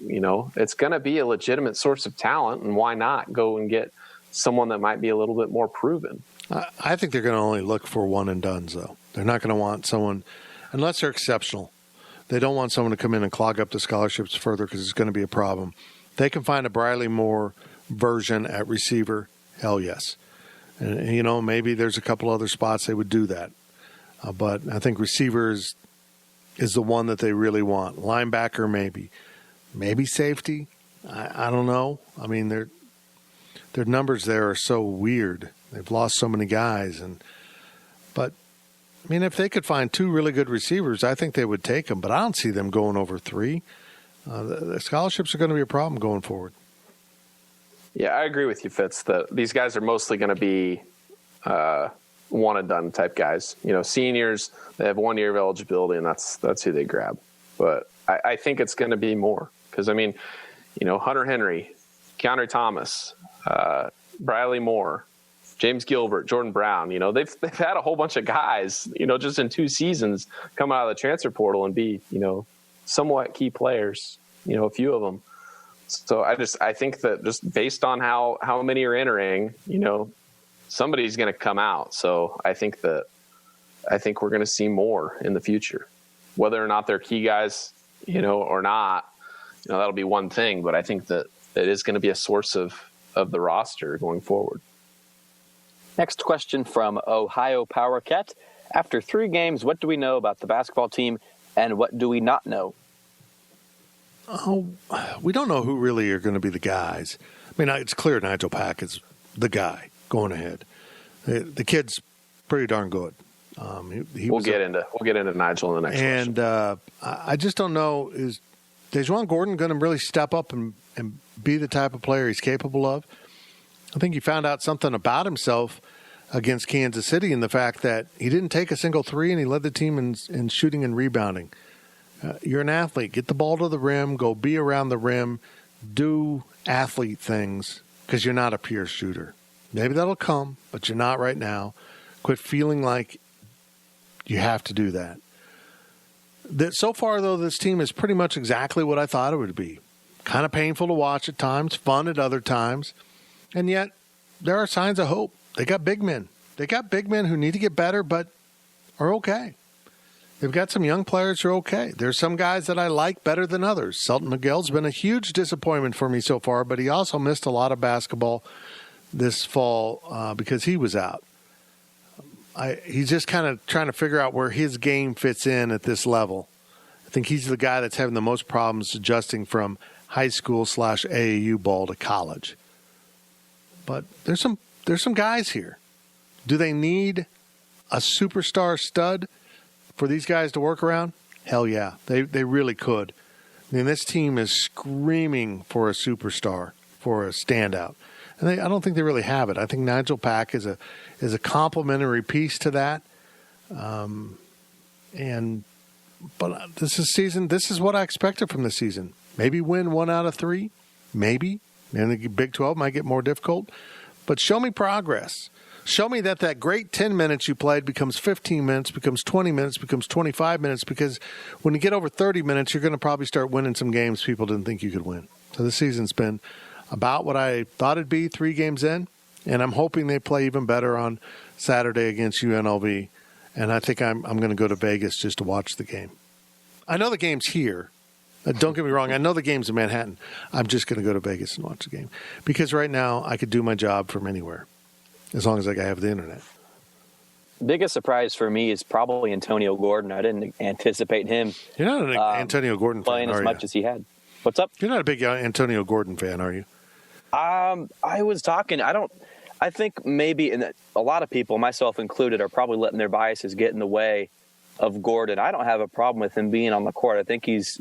it's going to be a legitimate source of talent, and why not go and get someone that might be a little bit more proven? I think they're going to only look for one and dones, though. They're not going to want someone, unless they're exceptional. They don't want someone to come in and clog up the scholarships further because it's going to be a problem. They can find a Briley Moore version at receiver, hell yes. And, maybe there's a couple other spots they would do that. But I think receiver is the one that they really want. Linebacker, maybe safety. I don't know. I mean, their numbers there are so weird. They've lost so many guys, but I mean, if they could find 2 really good receivers, I think they would take them. But I don't see them going over 3. The scholarships are going to be a problem going forward. Yeah, I agree with you, Fitz, that these guys are mostly going to be one and done type guys. Seniors, they have 1 year of eligibility, and that's who they grab. But I think it's going to be more because, I mean, Hunter Henry, Keandre Thomas, Briley Moore, James Gilbert, Jordan Brown, they've had a whole bunch of guys, just in 2 seasons come out of the transfer portal and be, somewhat key players, a few of them. So I think that just based on how many are entering, somebody's going to come out. So I think we're going to see more in the future, whether or not they're key guys, or not, that'll be one thing, but I think that it is going to be a source of the roster going forward. Next question from Ohio Power Cat. After 3 games, what do we know about the basketball team and what do we not know? Oh, we don't know who really are going to be the guys. I mean, it's clear Nigel Pack is the guy going ahead. The kid's pretty darn good. We'll get into Nigel in the next question. And I just don't know, is Dejuan Gordon going to really step up and be the type of player he's capable of? I think he found out something about himself against Kansas City in the fact that he didn't take a single 3 and he led the team in shooting and rebounding. You're an athlete. Get the ball to the rim. Go be around the rim. Do athlete things because you're not a pure shooter. Maybe that'll come, but you're not right now. Quit feeling like you have to do that. So far, though, this team is pretty much exactly what I thought it would be. Kind of painful to watch at times, fun at other times. And yet, there are signs of hope. They got big men. They got big men who need to get better, but are okay. They've got some young players who are okay. There's some guys that I like better than others. Selton Miguel's been a huge disappointment for me so far, but he also missed a lot of basketball this fall because he was out. He's just kind of trying to figure out where his game fits in at this level. I think he's the guy that's having the most problems adjusting from high school / AAU ball to college. But there's some guys here. Do they need a superstar stud for these guys to work around? Hell yeah, they really could. I mean, this team is screaming for a superstar, for a standout, and I don't think they really have it. I think Nigel Pack is a complementary piece to that. But this is what I expected from this season. Maybe win 1 out of 3, maybe, and the Big 12 might get more difficult. But show me progress. Show me that great 10 minutes you played becomes 15 minutes, becomes 20 minutes, becomes 25 minutes, because when you get over 30 minutes, you're going to probably start winning some games people didn't think you could win. So this season's been about what I thought it'd be 3 games in, and I'm hoping they play even better on Saturday against UNLV. And I think I'm going to go to Vegas just to watch the game. I know the game's here. Don't get me wrong. I know the game's in Manhattan. I'm just going to go to Vegas and watch the game. Because right now I could do my job from anywhere as long as I have the internet. Biggest surprise for me is probably Antonio Gordon. I didn't anticipate him. You're not an Antonio Gordon fan, playing as much as he had. What's up? You're not a big Antonio Gordon fan, are you? I was talking. I think maybe, and a lot of people, myself included, are probably letting their biases get in the way of Gordon. I don't have a problem with him being on the court. I think he's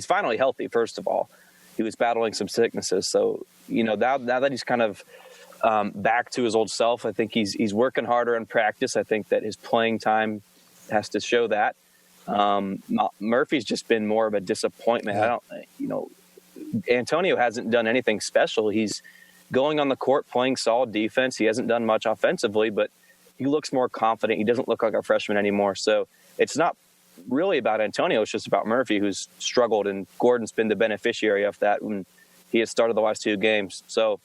finally healthy. First of all, he was battling some sicknesses, so now that he's kind of back to his old self, I think he's working harder in practice. I think that his playing time has to show that. Murphy's just been more of a disappointment. Yeah. Antonio hasn't done anything special. He's going on the court, playing solid defense. He hasn't done much offensively, but he looks more confident. He doesn't look like a freshman anymore. So it's not really about Antonio. It's just about Murphy, who's struggled, and Gordon's been the beneficiary of that when he has started the last 2 games. So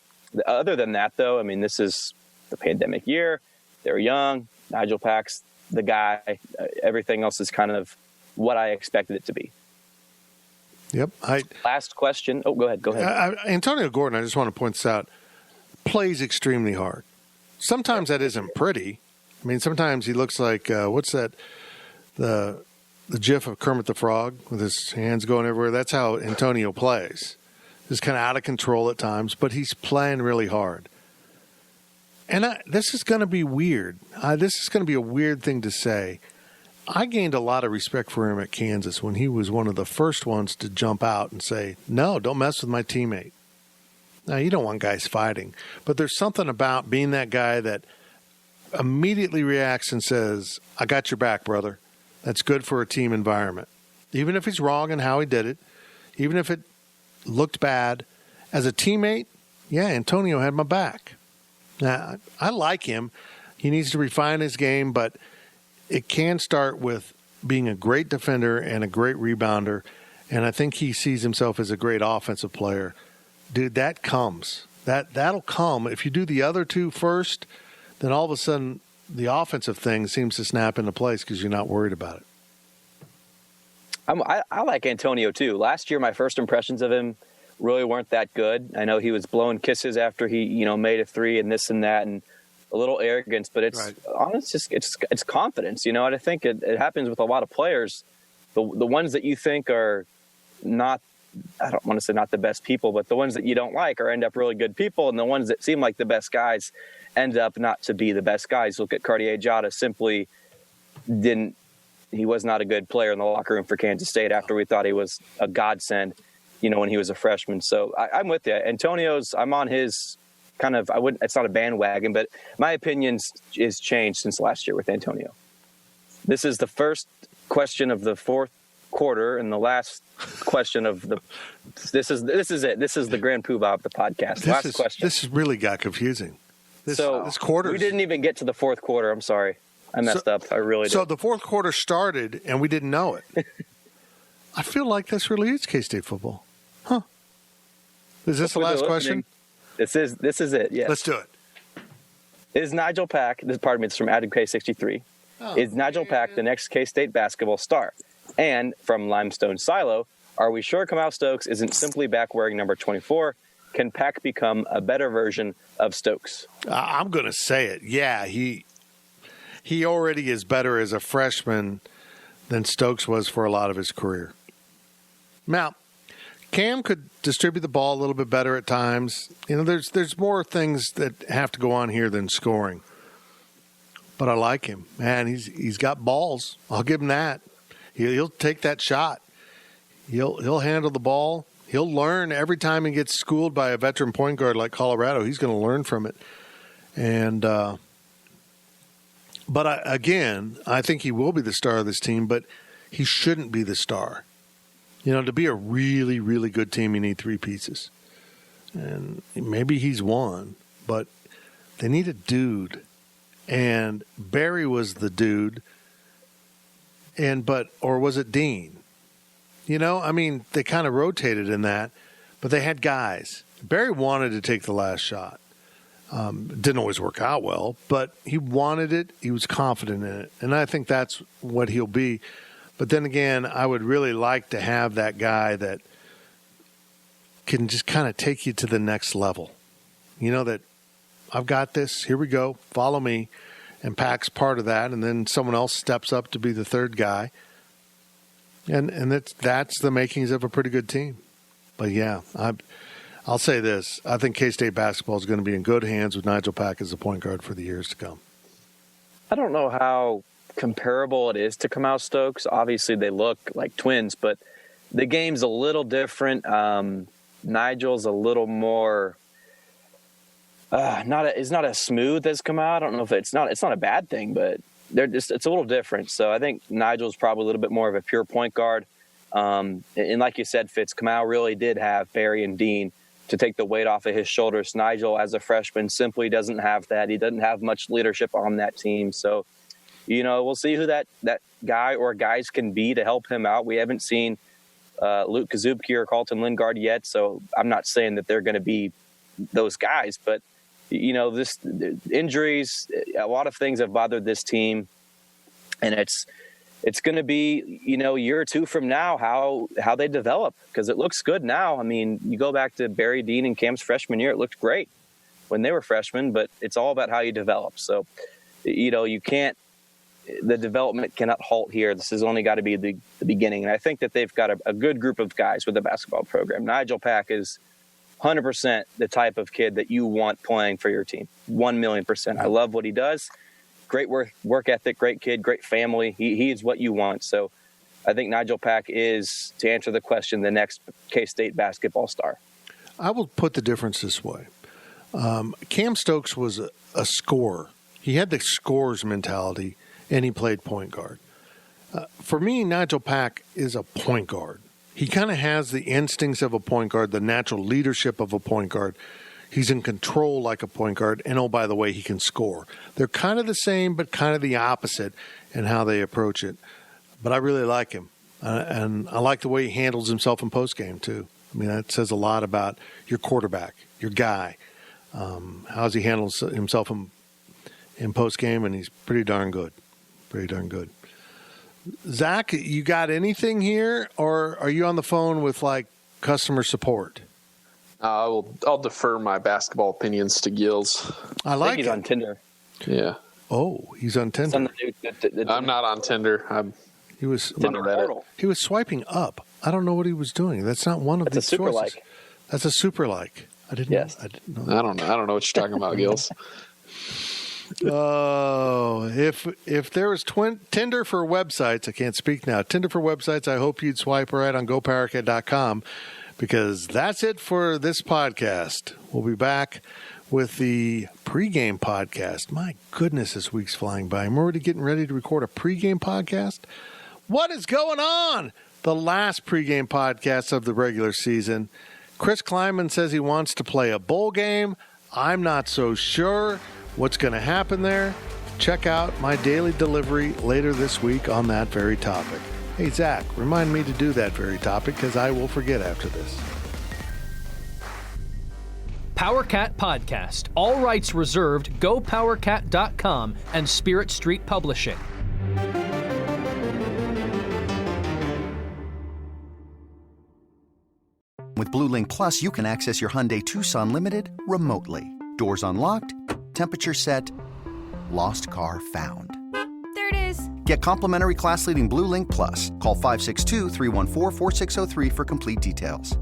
other than that, though, I mean, this is the pandemic year. They're young. Nigel Pack's the guy. Everything else is kind of what I expected it to be. Yep. Last question. Oh, go ahead. Antonio Gordon, I just want to point this out, plays extremely hard. Sometimes that isn't pretty. I mean, sometimes he looks like, what's that, the gif of Kermit the Frog with his hands going everywhere? That's how Antonio plays. He's kind of out of control at times, but he's playing really hard. And this is going to be weird. This is going to be a weird thing to say. I gained a lot of respect for him at Kansas when he was one of the first ones to jump out and say, no, don't mess with my teammate. Now, you don't want guys fighting, but there's something about being that guy that immediately reacts and says, I got your back, brother. That's good for a team environment. Even if he's wrong in how he did it, even if it looked bad, as a teammate, yeah, Antonio had my back. Now, I like him. He needs to refine his game, but it can start with being a great defender and a great rebounder, and I think he sees himself as a great offensive player. Dude, that comes. That'll come. If you do the other 2 first, then all of a sudden the offensive thing seems to snap into place because you're not worried about it. I like Antonio, too. Last year, my first impressions of him really weren't that good. I know he was blowing kisses after he, made a 3 and this and that, and a little arrogance, but it's honest. It's confidence, and I think it happens with a lot of players. The ones that you think are not, I don't want to say not the best people, but the ones that you don't like end up really good people, and the ones that seem like the best guys end up not to be the best guys. Look at Cartier-Jada. Simply he was not a good player in the locker room for Kansas State after we thought he was a godsend, when he was a freshman. So I'm with you. I'm on his kind of, it's not a bandwagon, but my opinion is changed since last year with Antonio. This is the first question of the 4th quarter and the last question of this is it. This is the grand poobah of the podcast. Last question. This really got confusing. This quarter. We didn't even get to the 4th quarter. I'm sorry. I messed up. I really did. So the 4th quarter started and we didn't know it. I feel like this really is K-State football. Huh. Is this the last question? This is it, yes. Let's do it. Is Nigel Pack, it's from Adam K63, is Nigel Pack the next K-State basketball star? And from Limestone Silo, are we sure Kamau Stokes isn't simply back wearing number 24? Can Pack become a better version of Stokes? I'm going to say it. Yeah, he already is better as a freshman than Stokes was for a lot of his career. Now, Cam could distribute the ball a little bit better at times. There's more things that have to go on here than scoring. But I like him. Man, he's got balls. I'll give him that. He'll take that shot. He'll handle the ball. He'll learn every time he gets schooled by a veteran point guard like Colorado. He's going to learn from it. And but I think he will be the star of this team, but he shouldn't be the star. To be a really, really good team, you need three pieces. And maybe he's one, but they need a dude. And Barry was the dude. Or was it Dean? They kind of rotated in that, but they had guys. Barry wanted to take the last shot. Didn't always work out well, but he wanted it. He was confident in it. And I think that's what he'll be. But then again, I would really like to have that guy that can just kind of take you to the next level. That I've got this, here we go, follow me. And Pack's part of that, and then someone else steps up to be the third guy. And that's the makings of a pretty good team. But yeah, I'll say this. I think K-State basketball is going to be in good hands with Nigel Pack as the point guard for the years to come. I don't know how comparable it is to Kamau Stokes. Obviously, they look like twins, but the game's a little different. Nigel's a little more it's not as smooth as Kamau. I don't know if it's not a bad thing, but it's a little different. So I think Nigel's probably a little bit more of a pure point guard. And like you said, Fitz, Kamau really did have Barry and Dean to take the weight off of his shoulders. Nigel, as a freshman, simply doesn't have that. He doesn't have much leadership on that team. So, we'll see who that guy or guys can be to help him out. We haven't seen Luke Kazubke or Carlton Lingard yet, so I'm not saying that they're going to be those guys. But, this injuries, a lot of things have bothered this team. And it's going to be, a year or two from now how they develop, because it looks good now. I mean, you go back to Barry, Dean, and Cam's freshman year, it looked great when they were freshmen, but it's all about how you develop. So, you can't – the development cannot halt here. This has only got to be the beginning. And I think that they've got a good group of guys with the basketball program. Nigel Pack is 100% the type of kid that you want playing for your team, 1,000,000%. I love what he does. Great work ethic, great kid, great family. He is what you want. So I think Nigel Pack is, to answer the question, the next K-State basketball star. I will put the difference this way. Cam Stokes was a scorer. He had the scorer's mentality, and he played point guard. For me, Nigel Pack is a point guard. He kind of has the instincts of a point guard, the natural leadership of a point guard. He's in control like a point guard, and oh, by the way, he can score. They're kind of the same, but kind of the opposite in how they approach it. But I really like him, and I like the way he handles himself in postgame, too. I mean, that says a lot about your quarterback, your guy. How does he handle himself in postgame, and he's pretty darn good. Pretty darn good. Zach, you got anything here, or are you on the phone with, customer support? I'll defer my basketball opinions to Gills. I like he's on Tinder. Yeah. Oh, he's on Tinder. I'm not on Tinder. He was Tinder portal. He was swiping up. I don't know what he was doing. That's not one of That's these a super choices. like. That's a super like. I didn't know. I don't know what you're talking about, Gills. Oh, if there was Tinder for websites, I can't speak now. Tinder for websites, I hope you'd swipe right on GoPowerCat.com, because that's it for this podcast. We'll be back with the pregame podcast. My goodness, this week's flying by. I'm already getting ready to record a pregame podcast. What is going on? The last pregame podcast of the regular season. Chris Klieman says he wants to play a bowl game. I'm not so sure what's going to happen there. Check out my daily delivery later this week on that very topic. Hey, Zach, remind me to do that very topic, because I will forget after this. PowerCat Podcast. All rights reserved. GoPowerCat.com and Spirit Street Publishing. With Blue Link Plus, you can access your Hyundai Tucson Limited remotely. Doors unlocked, temperature set, lost car found. There it is. Get complimentary class-leading Blue Link Plus. Call 562-314-4603 for complete details.